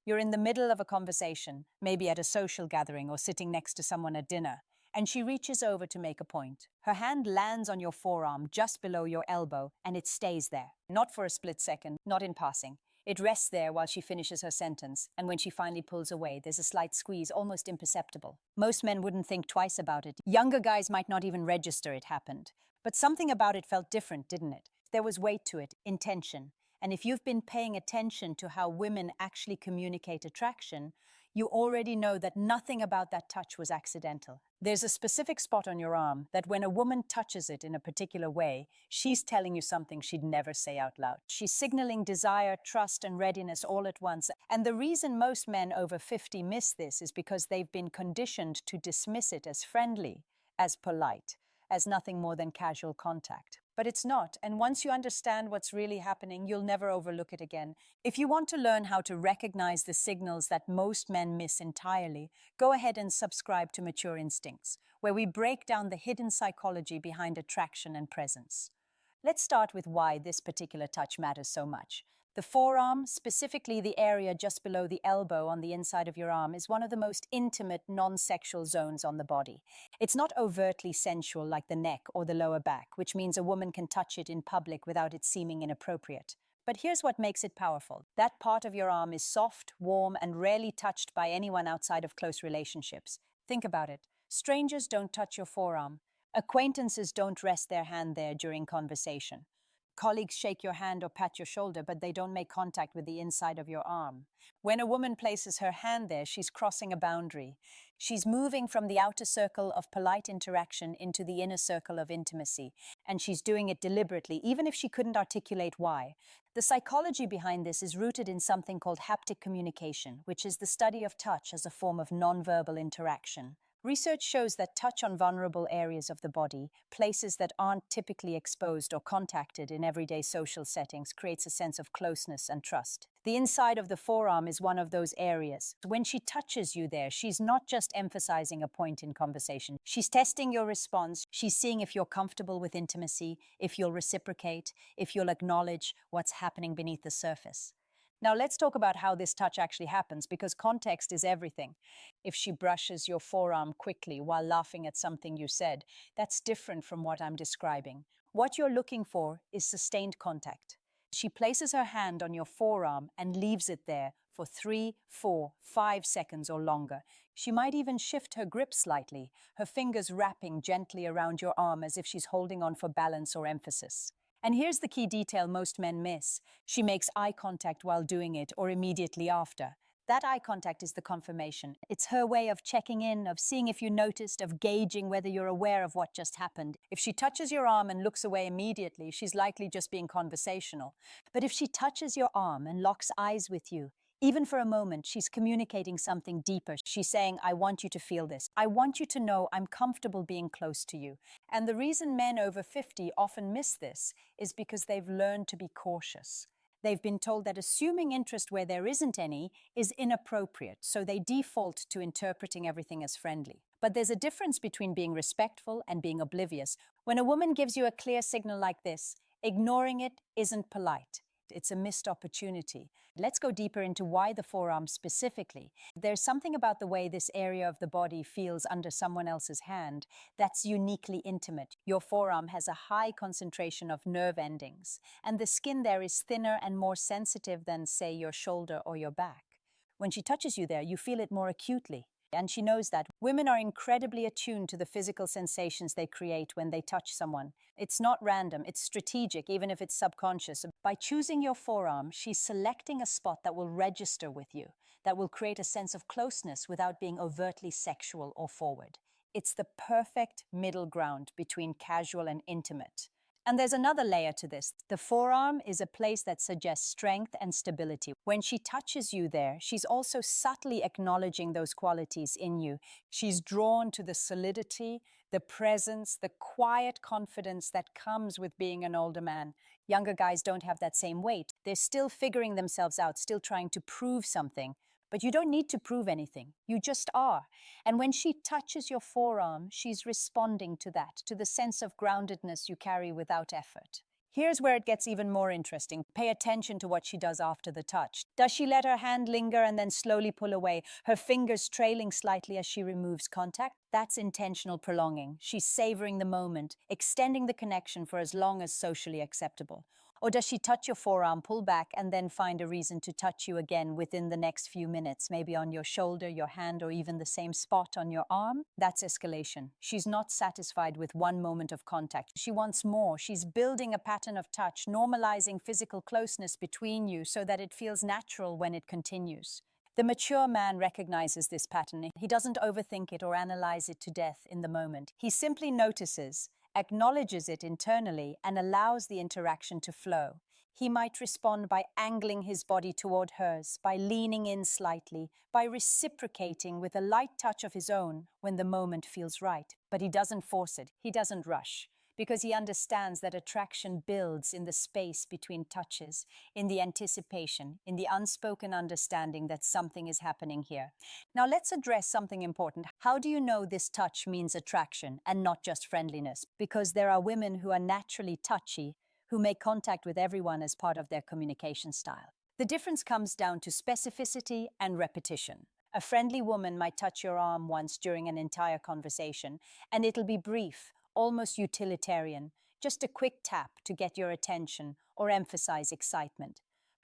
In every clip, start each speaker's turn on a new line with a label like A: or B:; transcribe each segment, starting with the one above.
A: You're in the middle of a conversation, maybe at a social gathering or sitting next to someone at dinner, and she reaches over to make a point. Her hand lands on your forearm just below your elbow, and it stays there. Not for a split second, not in passing. It rests there while she finishes her sentence, and when she finally pulls away, there's a slight squeeze, almost imperceptible. Most men wouldn't think twice about it. Younger guys might not even register it happened. But something about it felt different, didn't it? There was weight to it, intention. And if you've been paying attention to how women actually communicate attraction, you already know that nothing about that touch was accidental. There's a specific spot on your arm that when a woman touches it in a particular way, she's telling you something she'd never say out loud. She's signaling desire, trust, and readiness all at once. And the reason most men over 50 miss this is because they've been conditioned to dismiss it as friendly, as polite, as nothing more than casual contact. But it's not, and once you understand what's really happening, you'll never overlook it again. If you want to learn how to recognize the signals that most men miss entirely, go ahead and subscribe to Mature Instincts, where we break down the hidden psychology behind attraction and presence. Let's start with why this particular touch matters so much. The forearm, specifically the area just below the elbow on the inside of your arm, is one of the most intimate, non-sexual zones on the body. It's not overtly sensual like the neck or the lower back, which means a woman can touch it in public without it seeming inappropriate. But here's what makes it powerful. That part of your arm is soft, warm, and rarely touched by anyone outside of close relationships. Think about it. Strangers don't touch your forearm. Acquaintances don't rest their hand there during conversation. Colleagues shake your hand or pat your shoulder, but they don't make contact with the inside of your arm. When a woman places her hand there, she's crossing a boundary. She's moving from the outer circle of polite interaction into the inner circle of intimacy, and she's doing it deliberately, even if she couldn't articulate why. The psychology behind this is rooted in something called haptic communication, which is the study of touch as a form of nonverbal interaction. Research shows that touch on vulnerable areas of the body, places that aren't typically exposed or contacted in everyday social settings, creates a sense of closeness and trust. The inside of the forearm is one of those areas. When she touches you there, she's not just emphasizing a point in conversation. She's testing your response. She's seeing if you're comfortable with intimacy, if you'll reciprocate, if you'll acknowledge what's happening beneath the surface. Now let's talk about how this touch actually happens, because context is everything. If she brushes your forearm quickly while laughing at something you said, that's different from what I'm describing. What you're looking for is sustained contact. She places her hand on your forearm and leaves it there for 3, 4, 5 seconds or longer. She might even shift her grip slightly, her fingers wrapping gently around your arm as if she's holding on for balance or emphasis. And here's the key detail most men miss. She makes eye contact while doing it or immediately after. That eye contact is the confirmation. It's her way of checking in, of seeing if you noticed, of gauging whether you're aware of what just happened. If she touches your arm and looks away immediately, she's likely just being conversational. But if she touches your arm and locks eyes with you, even for a moment, she's communicating something deeper. She's saying, I want you to feel this. I want you to know I'm comfortable being close to you. And the reason men over 50 often miss this is because they've learned to be cautious. They've been told that assuming interest where there isn't any is inappropriate, so they default to interpreting everything as friendly. But there's a difference between being respectful and being oblivious. When a woman gives you a clear signal like this, ignoring it isn't polite. It's a missed opportunity. Let's go deeper into why the forearm specifically. There's something about the way this area of the body feels under someone else's hand that's uniquely intimate. Your forearm has a high concentration of nerve endings, and the skin there is thinner and more sensitive than, say, your shoulder or your back. When she touches you there, you feel it more acutely. And she knows that women are incredibly attuned to the physical sensations they create when they touch someone. It's not random, it's strategic, even if it's subconscious. By choosing your forearm, she's selecting a spot that will register with you, that will create a sense of closeness without being overtly sexual or forward. It's the perfect middle ground between casual and intimate. And there's another layer to this. The forearm is a place that suggests strength and stability. When she touches you there, she's also subtly acknowledging those qualities in you. She's drawn to the solidity, the presence, the quiet confidence that comes with being an older man. Younger guys don't have that same weight. They're still figuring themselves out, still trying to prove something. But you don't need to prove anything. You just are. And when she touches your forearm, she's responding to that, to the sense of groundedness you carry without effort. Here's where it gets even more interesting. Pay attention to what she does after the touch. Does she let her hand linger and then slowly pull away, her fingers trailing slightly as she removes contact? That's intentional prolonging. She's savoring the moment, extending the connection for as long as socially acceptable. Or does she touch your forearm, pull back, and then find a reason to touch you again within the next few minutes, maybe on your shoulder, your hand, or even the same spot on your arm? That's escalation. She's not satisfied with one moment of contact. She wants more. She's building a pattern of touch, normalizing physical closeness between you so that it feels natural when it continues. The mature man recognizes this pattern. He doesn't overthink it or analyze it to death in the moment. He simply notices, acknowledges it internally, and allows the interaction to flow. He might respond by angling his body toward hers, by leaning in slightly, by reciprocating with a light touch of his own when the moment feels right. But he doesn't force it, he doesn't rush, because he understands that attraction builds in the space between touches, in the anticipation, in the unspoken understanding that something is happening here. Now let's address something important. How do you know this touch means attraction and not just friendliness? Because there are women who are naturally touchy, who make contact with everyone as part of their communication style. The difference comes down to specificity and repetition. A friendly woman might touch your arm once during an entire conversation, and it'll be brief, almost utilitarian, just a quick tap to get your attention or emphasize excitement.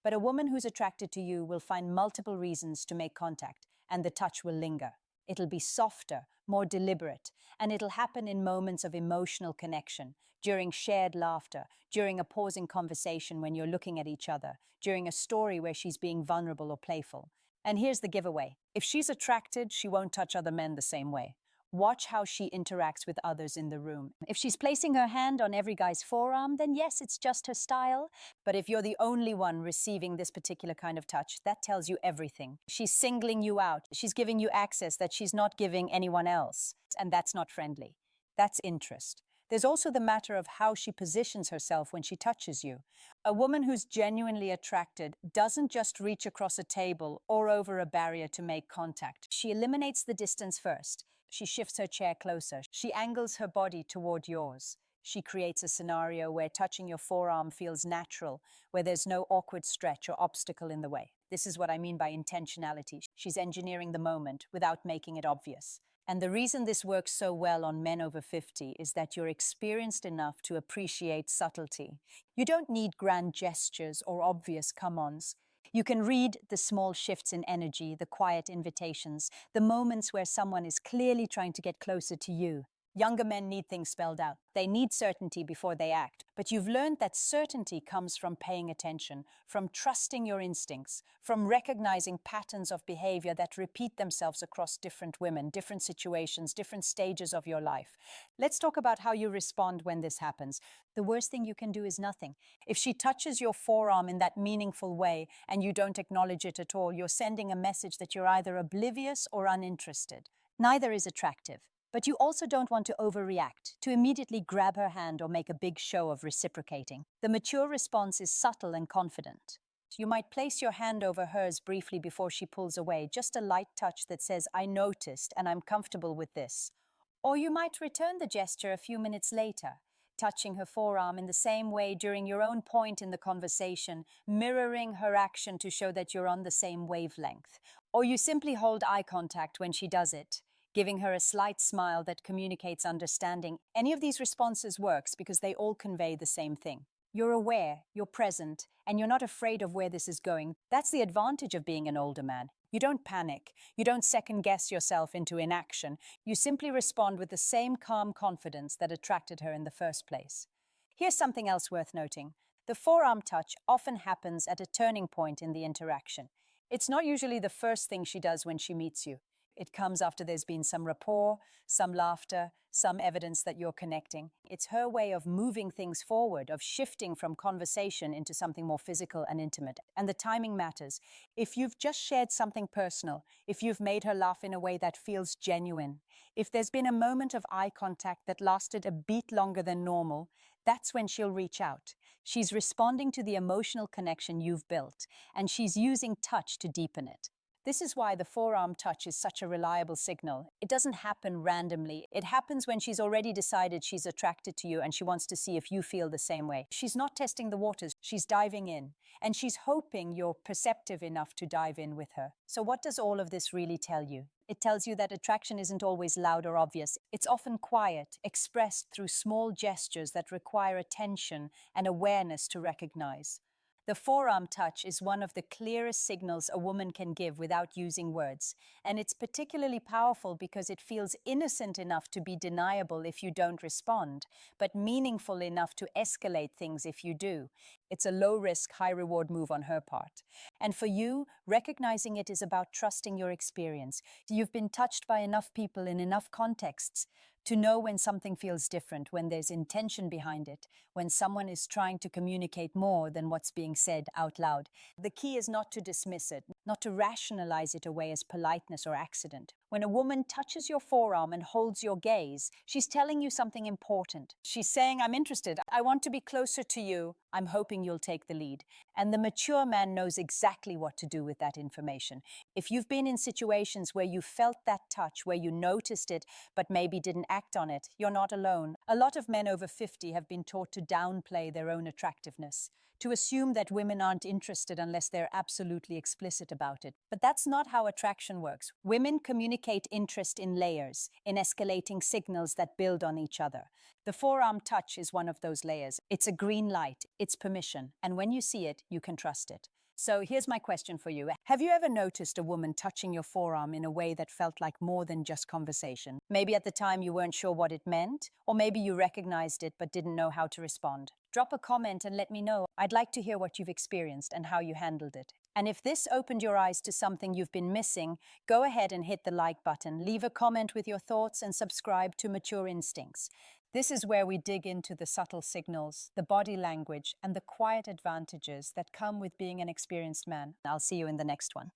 A: But a woman who's attracted to you will find multiple reasons to make contact, and the touch will linger. It'll be softer, more deliberate, and it'll happen in moments of emotional connection, during shared laughter, during a pausing conversation when you're looking at each other, during a story where she's being vulnerable or playful. And here's the giveaway. If she's attracted, she won't touch other men the same way. Watch how she interacts with others in the room. If she's placing her hand on every guy's forearm, then yes, it's just her style. But if you're the only one receiving this particular kind of touch, that tells you everything. She's singling you out. She's giving you access that she's not giving anyone else. And that's not friendly. That's interest. There's also the matter of how she positions herself when she touches you. A woman who's genuinely attracted doesn't just reach across a table or over a barrier to make contact. She eliminates the distance first. She shifts her chair closer. She angles her body toward yours. She creates a scenario where touching your forearm feels natural, where there's no awkward stretch or obstacle in the way. This is what I mean by intentionality. She's engineering the moment without making it obvious. And the reason this works so well on men over 50 is that you're experienced enough to appreciate subtlety. You don't need grand gestures or obvious come-ons. You can read the small shifts in energy, the quiet invitations, the moments where someone is clearly trying to get closer to you. Younger men need things spelled out. They need certainty before they act. But you've learned that certainty comes from paying attention, from trusting your instincts, from recognizing patterns of behavior that repeat themselves across different women, different situations, different stages of your life. Let's talk about how you respond when this happens. The worst thing you can do is nothing. If she touches your forearm in that meaningful way and you don't acknowledge it at all, you're sending a message that you're either oblivious or uninterested. Neither is attractive. But you also don't want to overreact, to immediately grab her hand or make a big show of reciprocating. The mature response is subtle and confident. You might place your hand over hers briefly before she pulls away, just a light touch that says, "I noticed and I'm comfortable with this." Or you might return the gesture a few minutes later, touching her forearm in the same way during your own point in the conversation, mirroring her action to show that you're on the same wavelength. Or you simply hold eye contact when she does it, giving her a slight smile that communicates understanding. Any of these responses works because they all convey the same thing. You're aware, you're present, and you're not afraid of where this is going. That's the advantage of being an older man. You don't panic. You don't second-guess yourself into inaction. You simply respond with the same calm confidence that attracted her in the first place. Here's something else worth noting. The forearm touch often happens at a turning point in the interaction. It's not usually the first thing she does when she meets you. It comes after there's been some rapport, some laughter, some evidence that you're connecting. It's her way of moving things forward, of shifting from conversation into something more physical and intimate. And the timing matters. If you've just shared something personal, if you've made her laugh in a way that feels genuine, if there's been a moment of eye contact that lasted a beat longer than normal, that's when she'll reach out. She's responding to the emotional connection you've built, and she's using touch to deepen it. This is why the forearm touch is such a reliable signal. It doesn't happen randomly. It happens when she's already decided she's attracted to you and she wants to see if you feel the same way. She's not testing the waters, she's diving in. And she's hoping you're perceptive enough to dive in with her. So what does all of this really tell you? It tells you that attraction isn't always loud or obvious. It's often quiet, expressed through small gestures that require attention and awareness to recognize. The forearm touch is one of the clearest signals a woman can give without using words, and it's particularly powerful because it feels innocent enough to be deniable if you don't respond, but meaningful enough to escalate things if you do. It's a low-risk, high-reward move on her part. And for you, recognizing it is about trusting your experience. You've been touched by enough people in enough contexts to know when something feels different, when there's intention behind it, when someone is trying to communicate more than what's being said out loud. The key is not to dismiss it, not to rationalize it away as politeness or accident. When a woman touches your forearm and holds your gaze, she's telling you something important. She's saying, I'm interested. I want to be closer to you. I'm hoping you'll take the lead. And the mature man knows exactly what to do with that information. If you've been in situations where you felt that touch, where you noticed it, but maybe didn't act on it, you're not alone. A lot of men over 50 have been taught to downplay their own attractiveness, to assume that women aren't interested unless they're absolutely explicit about it. But that's not how attraction works. Women communicate interest in layers, in escalating signals that build on each other. The forearm touch is one of those layers. It's a green light, it's permission, and when you see it, you can trust it. So here's my question for you. Have you ever noticed a woman touching your forearm in a way that felt like more than just conversation? Maybe at the time you weren't sure what it meant, or maybe you recognized it but didn't know how to respond. Drop a comment and let me know. I'd like to hear what you've experienced and how you handled it. And if this opened your eyes to something you've been missing, go ahead and hit the like button, leave a comment with your thoughts, and subscribe to Mature Instincts. This is where we dig into the subtle signals, the body language, and the quiet advantages that come with being an experienced man. I'll see you in the next one.